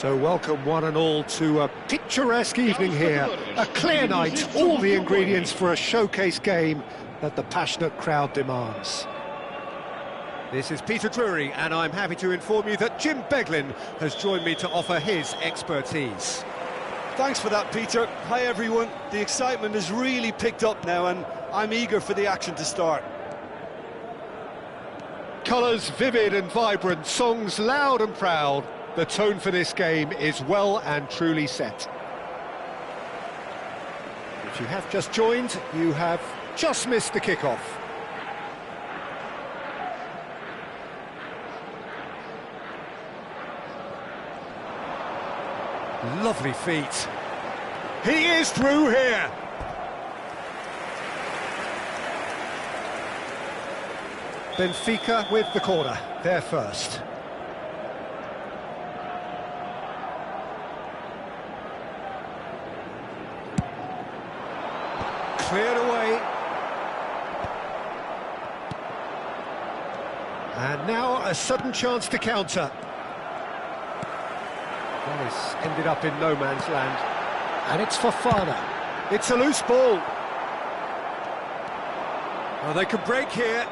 So welcome one and all to a picturesque evening here, a clear night, all the ingredients for a showcase game that the passionate crowd demands. This is Peter Drury, and I'm happy to inform you that Jim Beglin has joined me to offer his expertise. Thanks for that, Peter. Hi everyone, the excitement has really picked up now and I'm eager for the action to start. Colours vivid and vibrant, songs loud and proud. The tone for this game is well and truly set. If you have just joined, you have just missed the kickoff. Lovely feet. He is through here. Benfica with the corner, they're first. Cleared away. And now a sudden chance to counter. Well, this ended up in no man's land. And it's Fofana. It's a loose ball. Well, they could break here.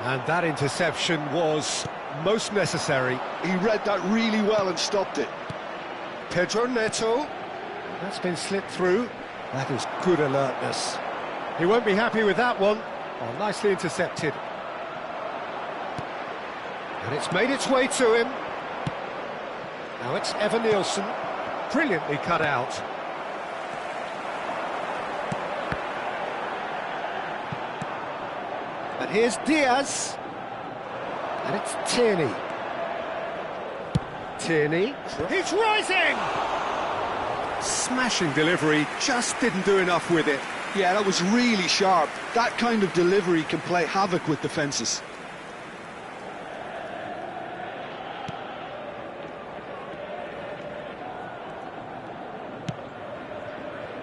And that interception was most necessary. He read that really well and stopped it. Pedro Neto. That's been slipped through. That is good alertness. He won't be happy with that one. Oh, nicely intercepted. And it's made its way to him. Now it's Evan Nielsen. Brilliantly cut out. And here's Diaz. And it's Tierney. Tierney. He's rising! Smashing delivery, just didn't do enough with it. Yeah, that was really sharp. That kind of delivery can play havoc with defences.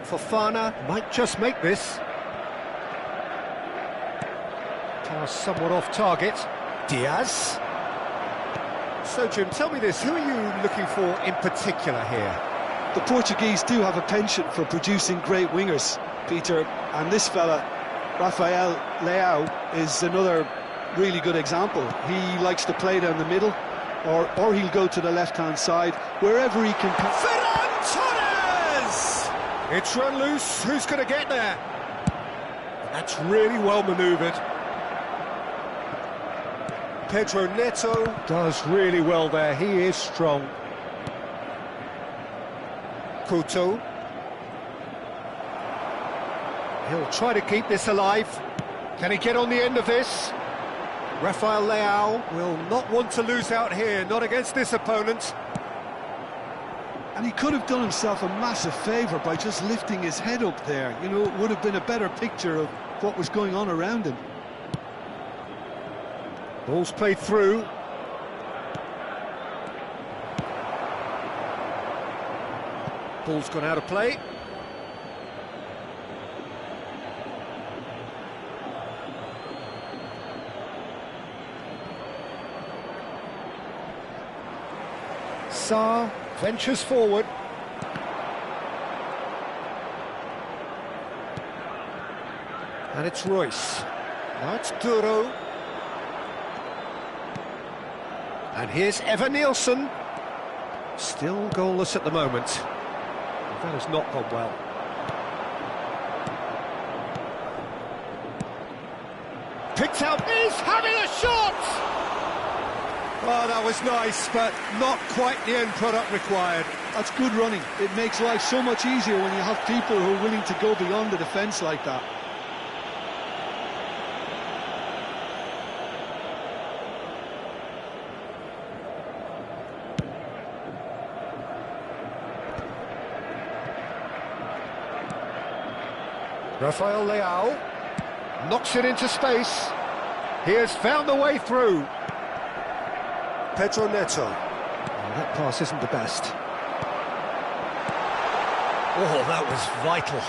Fofana might just make this. Pass somewhat off target. Diaz. So, Jim, tell me this, who are you looking for in particular here? The Portuguese do have a penchant for producing great wingers, Peter, and this fella, Rafael Leao, is another really good example. He likes to play down the middle, or he'll go to the left-hand side, wherever he can... Ferran Torres! It's run loose, who's going to get there? That's really well manoeuvred. Pedro Neto does really well there, he is strong. Couto. He'll try to keep this alive. Can he get on the end of this? Rafael Leao will not want to lose out here, not against this opponent. And he could have done himself a massive favour by just lifting his head up there. You know, it would have been a better picture of what was going on around him. Ball's played through. Ball's gone out of play. Sarr ventures forward. And it's Royce. Now it's Duro. And here's Evan Nielsen. Still goalless at the moment. That has not gone well. Picked out, he's having a shot! Oh, that was nice, but not quite the end product required. That's good running. It makes life so much easier when you have people who are willing to go beyond the defence like that. Rafael Leao knocks it into space. He has found the way through. Pedro Neto. Oh, that pass isn't the best. Oh, that was vital.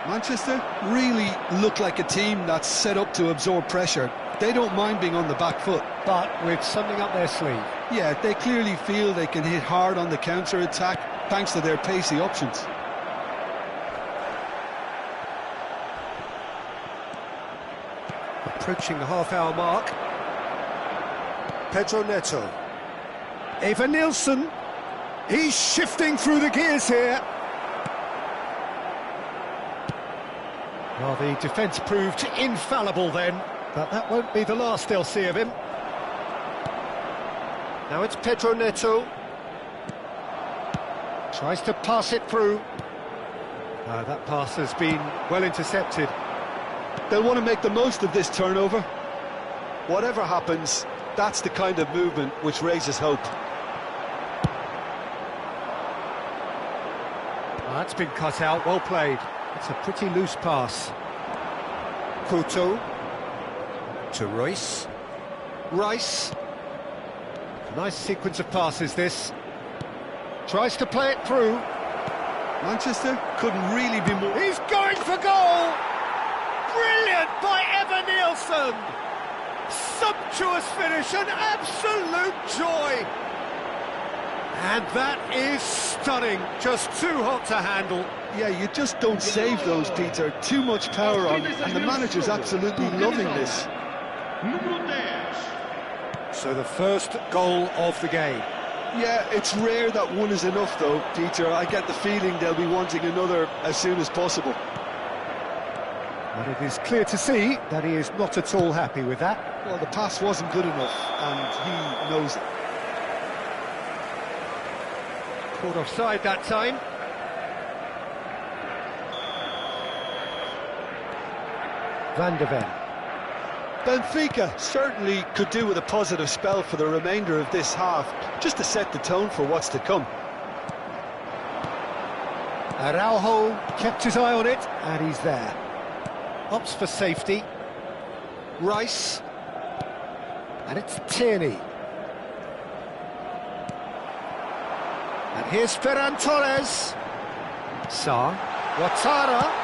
Manchester really look like a team that's set up to absorb pressure. They don't mind being on the back foot. But with something up their sleeve. Yeah, they clearly feel they can hit hard on the counter-attack thanks to their pacey options. Approaching the half-hour mark. Pedro Neto. Eva Nilsson. He's shifting through the gears here. Well, the defence proved infallible then, but that won't be the last they'll see of him. Now it's Pedro Neto. Tries to pass it through. That pass has been well intercepted. They'll want to make the most of this turnover. Whatever happens, that's the kind of movement which raises hope. That's been cut out, well played. It's a pretty loose pass. Couto to Royce. Rice. Nice sequence of passes, this. Tries to play it through. Manchester couldn't really be more... He's going for goal! Brilliant by Eva Nilsson! Sumptuous finish, an absolute joy! And that is stunning, just too hot to handle. Yeah, you just don't save those, Peter. Too much power on, and the manager's absolutely loving this. So the first goal of the game. Yeah, it's rare that one is enough, though, Peter. I get the feeling they'll be wanting another as soon as possible. But it is clear to see that he is not at all happy with that. Well, the pass wasn't good enough, and he knows it. Caught offside that time. Van de Ven. Benfica certainly could do with a positive spell for the remainder of this half, just to set the tone for what's to come. Araujo kept his eye on it, and he's there. Opts for safety. Rice. And it's Tierney. And here's Ferran Torres. Sarr. Ouattara.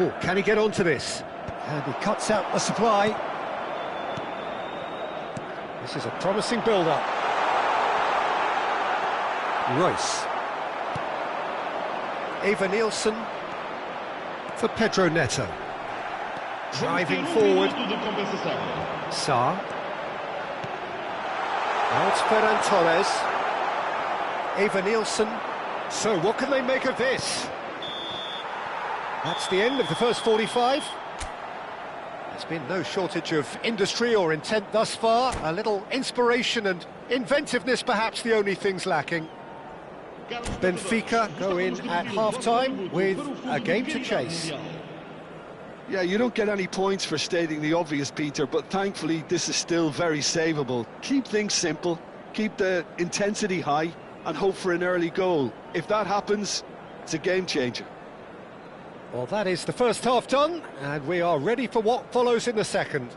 Oh, can he get onto this? And he cuts out the supply. This is a promising build-up. Royce. Eva Nilsson for Pedro Neto. Driving forward. Sarr. Now it's Ferran Torres. Eva Nilsson. So what can they make of this? That's the end of the first 45. There's been no shortage of industry or intent thus far. A little inspiration and inventiveness, perhaps the only things lacking. Benfica go in at half-time with a game to chase. Yeah, you don't get any points for stating the obvious, Peter, but thankfully this is still very savable. Keep things simple, keep the intensity high, and hope for an early goal. If that happens, it's a game changer. Well, that is the first half done, and we are ready for what follows in the second.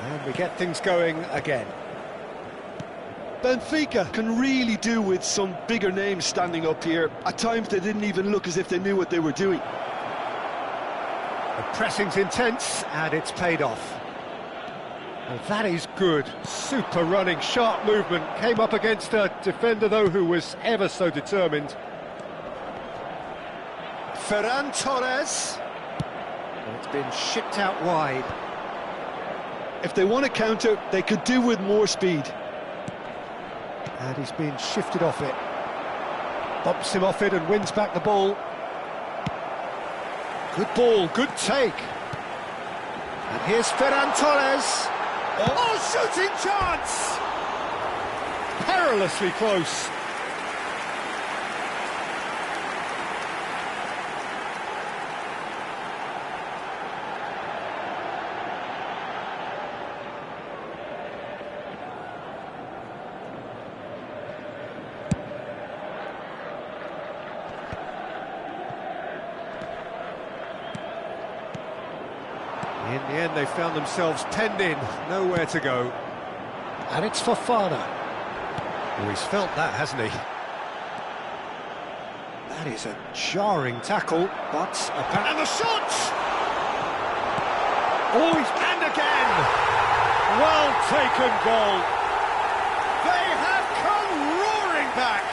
And we get things going again. Benfica can really do with some bigger names standing up here. At times they didn't even look as if they knew what they were doing. The pressing's intense, and it's paid off. And that is good. Super running, sharp movement. Came up against a defender, though, who was ever so determined. Ferran Torres. And it's been shipped out wide. If they want to counter, they could do with more speed. And he's been shifted off it. Bumps him off it and wins back the ball. Good ball, good take. And here's Ferran Torres. Oh, shooting chance! Perilously close. In the end, they found themselves penned in, nowhere to go. And it's Fofana. Oh, he's felt that, hasn't he? That is a jarring tackle, but... And the shot! Oh, and again! Well taken goal. They have come roaring back.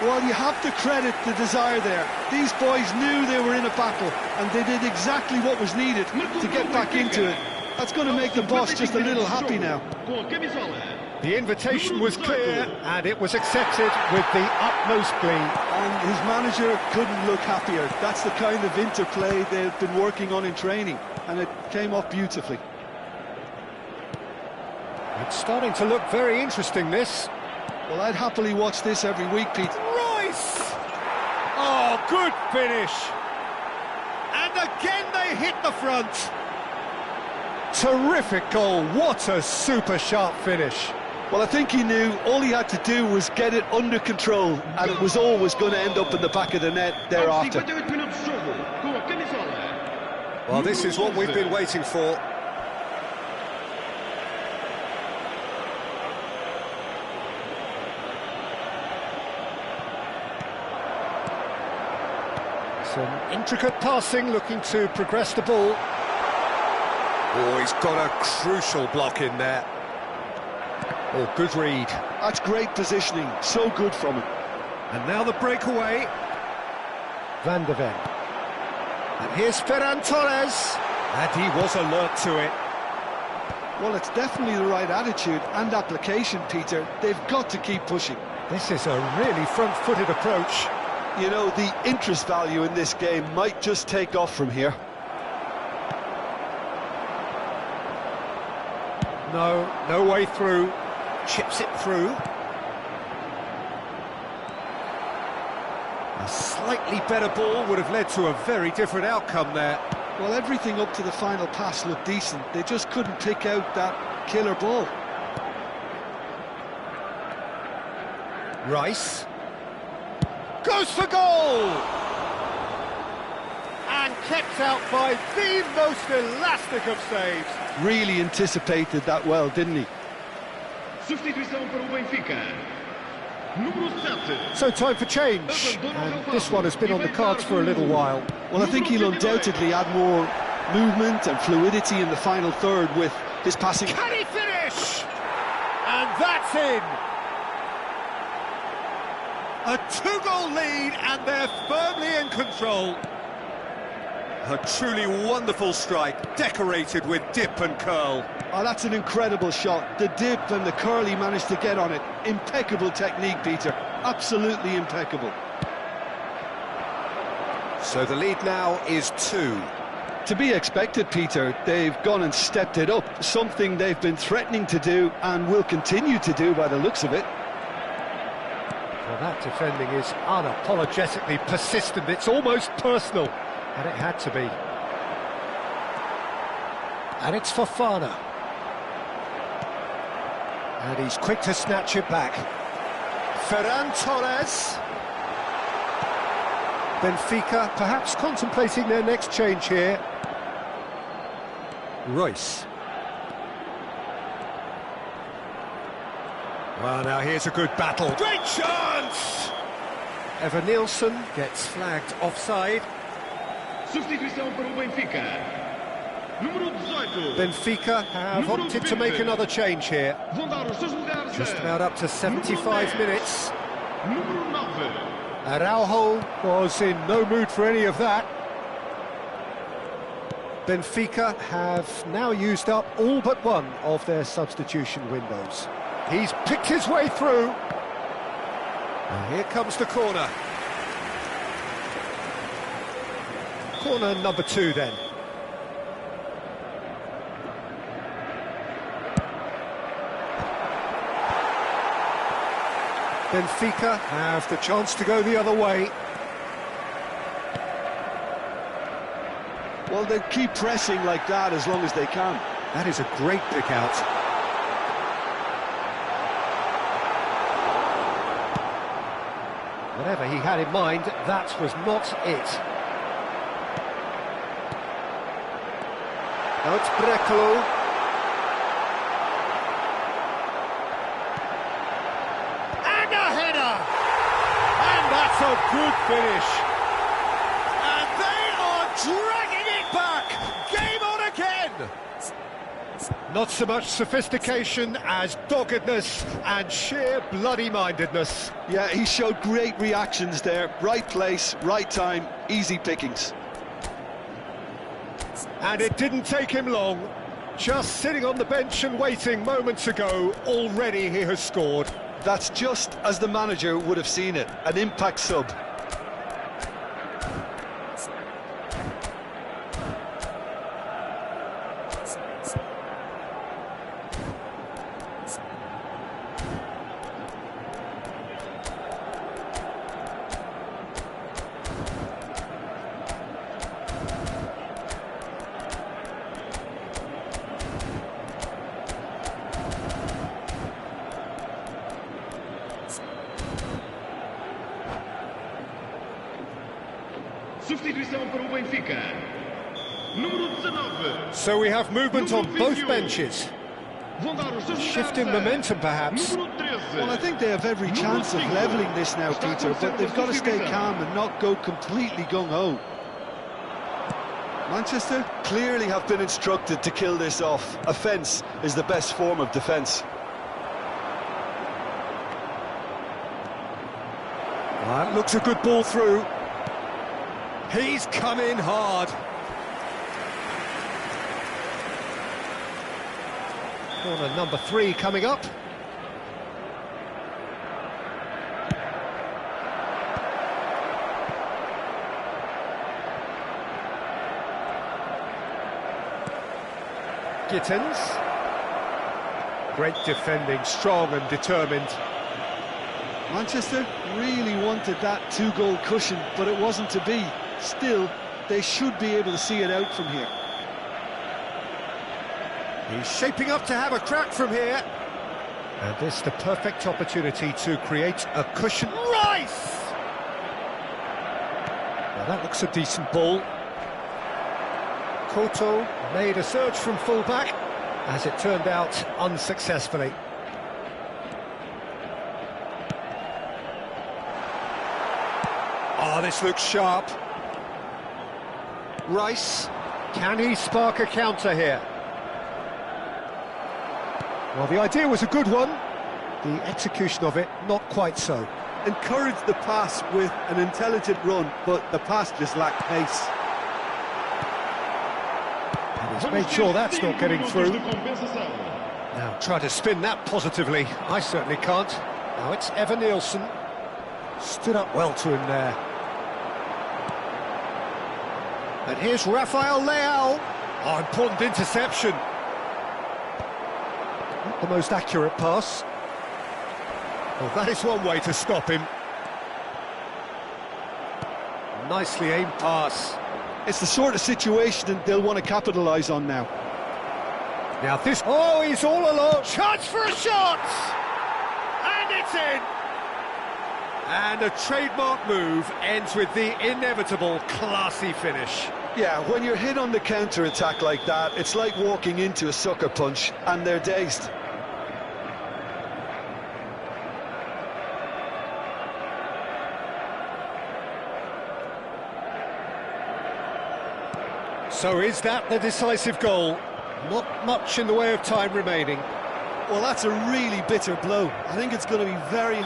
Well, you have to credit the desire there. These boys knew they were in a battle, and they did exactly what was needed to get back into it. That's going to make the boss just a little happy now. The invitation was clear, and it was accepted with the utmost glee. And his manager couldn't look happier. That's the kind of interplay they've been working on in training, and it came off beautifully. It's starting to look very interesting, this. Well, I'd happily watch this every week, Pete. Royce! Oh, good finish. And again they hit the front. Terrific goal. What a super sharp finish. Well, I think he knew all he had to do was get it under control, and it was always going to end up in the back of the net thereafter. Well, this is what we've been waiting for. Some intricate passing, looking to progress the ball. Oh, he's got a crucial block in there. Oh, good read. That's great positioning, so good from him. And now the breakaway. Van de Ven. And here's Ferran Torres. And he was alert to it. Well, it's definitely the right attitude and application, Peter. They've got to keep pushing. This is a really front-footed approach. You know, the interest value in this game might just take off from here. No way through. Chips it through. A slightly better ball would have led to a very different outcome there. Well, everything up to the final pass looked decent. They just couldn't pick out that killer ball. Rice. Goes for goal! And kept out by the most elastic of saves. Really anticipated that well, didn't he? Substituição para o Benfica. Número 7. So time for change, and this one has been on the cards for a little while. Well, I think he'll undoubtedly add more movement and fluidity in the final third with his passing. Can he finish? And that's in. A two-goal lead, and they're firmly in control. A truly wonderful strike, decorated with dip and curl. Oh, that's an incredible shot. The dip and the curl he managed to get on it. Impeccable technique, Peter. Absolutely impeccable. So the lead now is 2. To be expected, Peter. They've gone and stepped it up. Something they've been threatening to do and will continue to do by the looks of it. Well, that defending is unapologetically persistent. It's almost personal. And it had to be. And it's Fofana. And he's quick to snatch it back. Ferran Torres. Benfica perhaps contemplating their next change here. Royce. Well, now here's a good battle. Great chance! Evan Nielsen gets flagged offside. Substituição para o Benfica. Número 18. Benfica have opted to make another change here. Vão dar os seus lugares. Just about up to 75 minutes. Número 9. Araujo was in no mood for any of that. Benfica have now used up all but one of their substitution windows. He's picked his way through. And here comes the corner. Corner number 2 then. Benfica have the chance to go the other way. Well, they'll keep pressing like that as long as they can. That is a great pick out. Whatever he had in mind, that was not it. Now it's Brekalo. And a header! And that's a good finish. And they are dragging it back! Game on again! Not so much sophistication as doggedness and sheer bloody-mindedness. Yeah, he showed great reactions there. Right place, right time, easy pickings. And it didn't take him long. Just sitting on the bench and waiting moments ago, already he has scored. That's just as the manager would have seen it, an impact sub. Substituição para o Benfica. Número 19. So we have movement on both benches. Vão dar os seus Shifting momentum, perhaps. Número 13. Well, I think they have every chance of levelling this now, Peter, but they've got to stay calm and not go completely gung-ho. Manchester clearly have been instructed to kill this off. Offence is the best form of defence. That looks a good ball through. He's come in hard. Corner number 3 coming up. Gittins. Great defending, strong and determined. Manchester really wanted that 2-goal cushion, but it wasn't to be. Still, they should be able to see it out from here. He's shaping up to have a crack from here. And this the perfect opportunity to create a cushion. Rice! Now that looks a decent ball. Koto made a surge from full-back, as it turned out unsuccessfully. Oh, this looks sharp. Rice, can he spark a counter here? Well, the idea was a good one. The execution of it, not quite so. Encouraged the pass with an intelligent run, but the pass just lacked pace. And he's made sure that's not getting through. Now, try to spin that positively. I certainly can't. Now it's Evan Nielsen. Stood up well to him there. And here's Rafael Leao. Oh, important interception. Not the most accurate pass. Well, that is one way to stop him. Nicely aimed pass. It's the sort of situation they'll want to capitalise on now. Now this... Oh, he's all alone. Chance for a shot! And it's in! And a trademark move ends with the inevitable classy finish. Yeah, when you're hit on the counter-attack like that, it's like walking into a sucker punch, and they're dazed. So is that the decisive goal? Not much in the way of time remaining. Well, that's a really bitter blow. I think it's going to be very...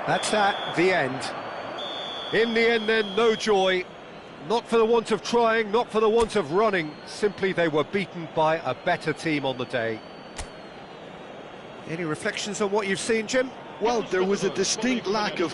That's that, the end. In the end then, no joy. Not for the want of trying, not for the want of running. Simply they were beaten by a better team on the day. Any reflections on what you've seen, Jim? Well, there was a distinct lack of